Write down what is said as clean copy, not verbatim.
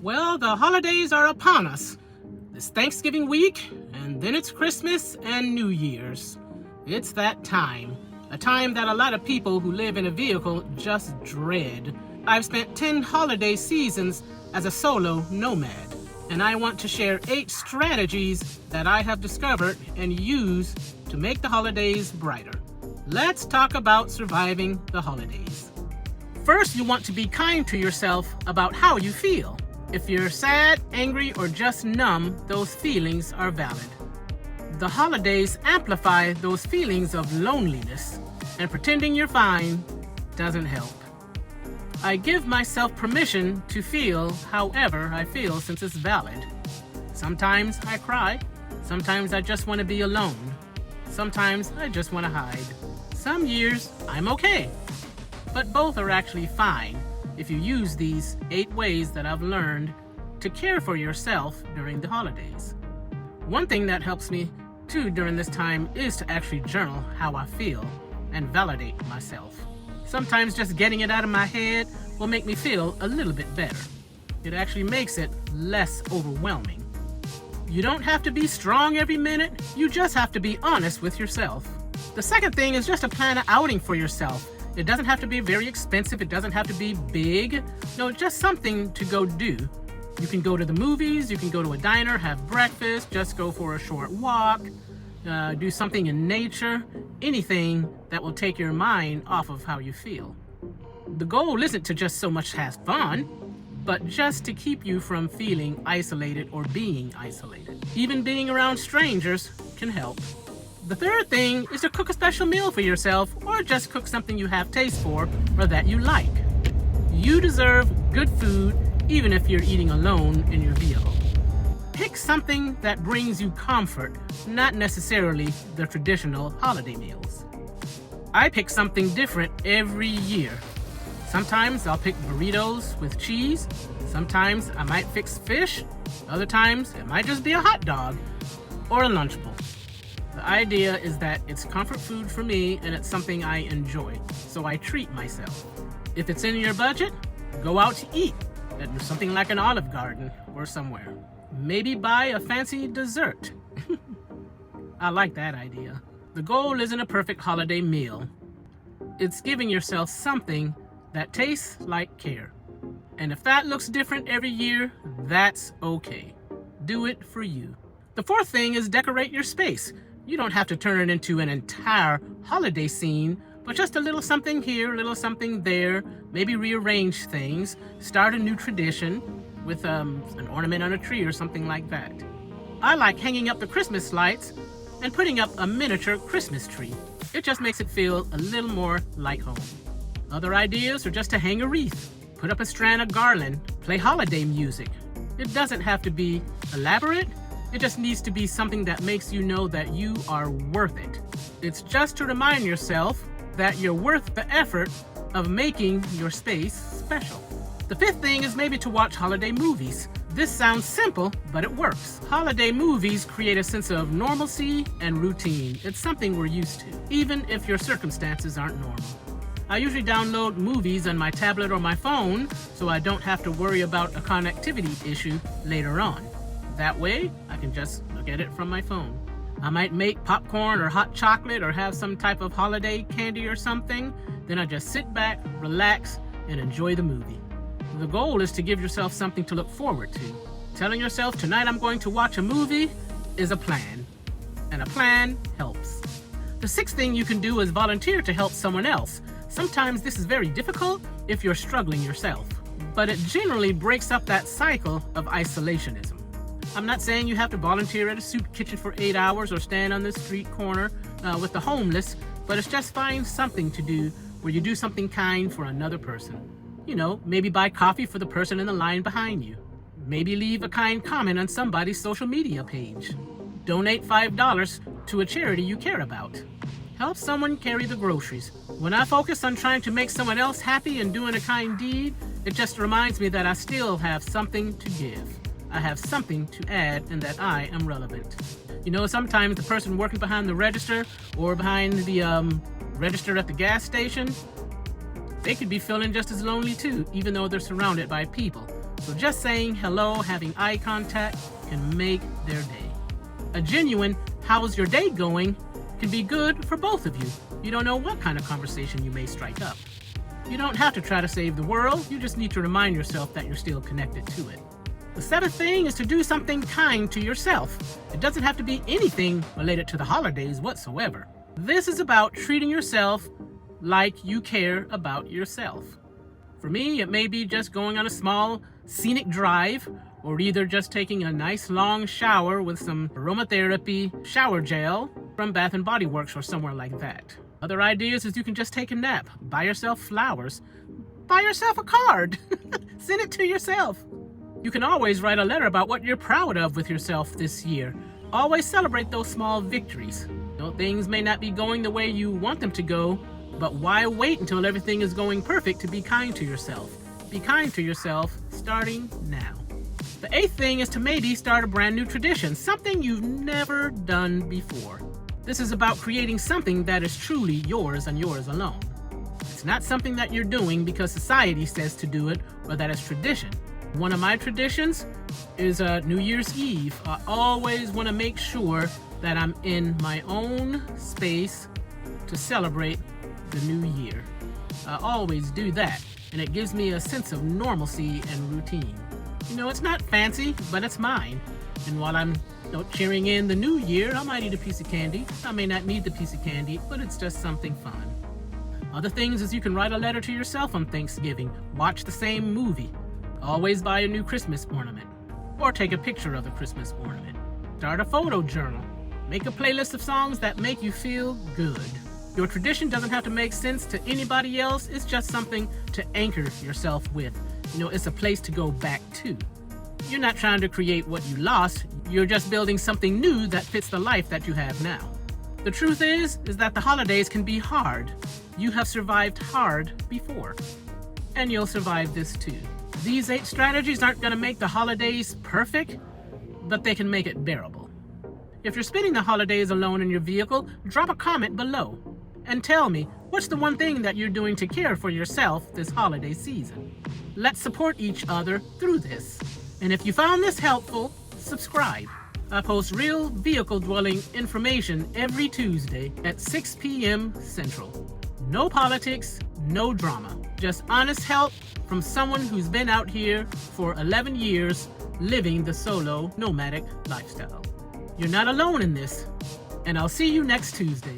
Well, the holidays are upon us. It's Thanksgiving week, and then it's Christmas and New Year's. It's that time, a time that a lot of people who live in a vehicle just dread. I've spent 10 holiday seasons as a solo nomad, and I want to share 8 strategies that I have discovered and use to make the holidays brighter. Let's talk about surviving the holidays. First, you want to be kind to yourself about how you feel. If you're sad, angry, or just numb, those feelings are valid. The holidays amplify those feelings of loneliness, and pretending you're fine doesn't help. I give myself permission to feel however I feel since it's valid. Sometimes I cry, sometimes I just want to be alone, sometimes I just want to hide. Some years I'm okay, but both are actually fine if you use these 8 ways that I've learned to care for yourself during the holidays. One thing that helps me too during this time is to actually journal how I feel and validate myself. Sometimes just getting it out of my head will make me feel a little bit better. It actually makes it less overwhelming. You don't have to be strong every minute, you just have to be honest with yourself. The second thing is just to plan an outing for yourself. It doesn't have to be very expensive, it doesn't have to be big. No, just something to go do. You can go to the movies, you can go to a diner, have breakfast, just go for a short walk, do something in nature, anything that will take your mind off of how you feel. The goal isn't to just so much have fun, but just to keep you from feeling isolated or being isolated. Even being around strangers can help. The third thing is to cook a special meal for yourself, or just cook something you have taste for or that you like. You deserve good food even if you're eating alone in your vehicle. Pick something that brings you comfort, not necessarily the traditional holiday meals. I pick something different every year. Sometimes I'll pick burritos with cheese, sometimes I might fix fish, other times it might just be a hot dog or a Lunchable. The idea is that it's comfort food for me and it's something I enjoy, so I treat myself. If it's in your budget, go out to eat at something like an Olive Garden or somewhere. Maybe buy a fancy dessert. I like that idea. The goal isn't a perfect holiday meal. It's giving yourself something that tastes like care. And if that looks different every year, that's okay. Do it for you. The fourth thing is decorate your space. You don't have to turn it into an entire holiday scene, but just a little something here, a little something there, maybe rearrange things, start a new tradition with an ornament on a tree or something like that. I like hanging up the Christmas lights and putting up a miniature Christmas tree. It just makes it feel a little more like home. Other ideas are just to hang a wreath, put up a strand of garland, play holiday music. It doesn't have to be elaborate. It just needs to be something that makes you know that you are worth it. It's just to remind yourself that you're worth the effort of making your space special. The fifth thing is maybe to watch holiday movies. This sounds simple, but it works. Holiday movies create a sense of normalcy and routine. It's something we're used to, even if your circumstances aren't normal. I usually download movies on my tablet or my phone so I don't have to worry about a connectivity issue later on. That way, I can just look at it from my phone. I might make popcorn or hot chocolate or have some type of holiday candy or something. Then I just sit back, relax, and enjoy the movie. The goal is to give yourself something to look forward to. Telling yourself tonight I'm going to watch a movie is a plan, and a plan helps. The sixth thing you can do is volunteer to help someone else. Sometimes this is very difficult if you're struggling yourself, but it generally breaks up that cycle of isolationism. I'm not saying you have to volunteer at a soup kitchen for 8 hours or stand on the street corner with the homeless, but it's just find something to do where you do something kind for another person. You know, maybe buy coffee for the person in the line behind you. Maybe leave a kind comment on somebody's social media page. Donate $5 to a charity you care about. Help someone carry the groceries. When I focus on trying to make someone else happy and doing a kind deed, it just reminds me that I still have something to give. I have something to add and that I am relevant. You know, sometimes the person working behind the register or behind the register at the gas station, they could be feeling just as lonely too, even though they're surrounded by people. So just saying hello, having eye contact can make their day. A genuine "how's your day going" can be good for both of you. You don't know what kind of conversation you may strike up. You don't have to try to save the world, you just need to remind yourself that you're still connected to it. The seventh thing is to do something kind to yourself. It doesn't have to be anything related to the holidays whatsoever. This is about treating yourself like you care about yourself. For me, it may be just going on a small scenic drive, or either just taking a nice long shower with some aromatherapy shower gel from Bath & Body Works or somewhere like that. Other ideas is you can just take a nap, buy yourself flowers, buy yourself a card, send it to yourself. You can always write a letter about what you're proud of with yourself this year. Always celebrate those small victories. Things may not be going the way you want them to go, but why wait until everything is going perfect to be kind to yourself? Be kind to yourself starting now. The eighth thing is to maybe start a brand new tradition, something you've never done before. This is about creating something that is truly yours and yours alone. It's not something that you're doing because society says to do it or that it's tradition. One of my traditions is New Year's Eve. I always want to make sure that I'm in my own space to celebrate the new year. I always do that, and it gives me a sense of normalcy and routine. It's not fancy, but it's mine. And while I'm cheering in the new year, I might eat a piece of candy. I may not need the piece of candy, but it's just something fun. Other things is you can write a letter to yourself on Thanksgiving, watch the same movie, always buy a new Christmas ornament, or take a picture of the Christmas ornament. Start a photo journal. Make a playlist of songs that make you feel good. Your tradition doesn't have to make sense to anybody else. It's just something to anchor yourself with. It's a place to go back to. You're not trying to create what you lost. You're just building something new that fits the life that you have now. The truth is that the holidays can be hard. You have survived hard before, and you'll survive this too. These 8 strategies aren't going to make the holidays perfect, but they can make it bearable. If you're spending the holidays alone in your vehicle, drop a comment below and tell me what's the one thing that you're doing to care for yourself this holiday season. Let's support each other through this. And if you found this helpful, subscribe. I post real vehicle-dwelling information every Tuesday at 6 p.m. Central. No politics, no drama. Just honest help from someone who's been out here for 11 years living the solo nomadic lifestyle. You're not alone in this, and I'll see you next Tuesday.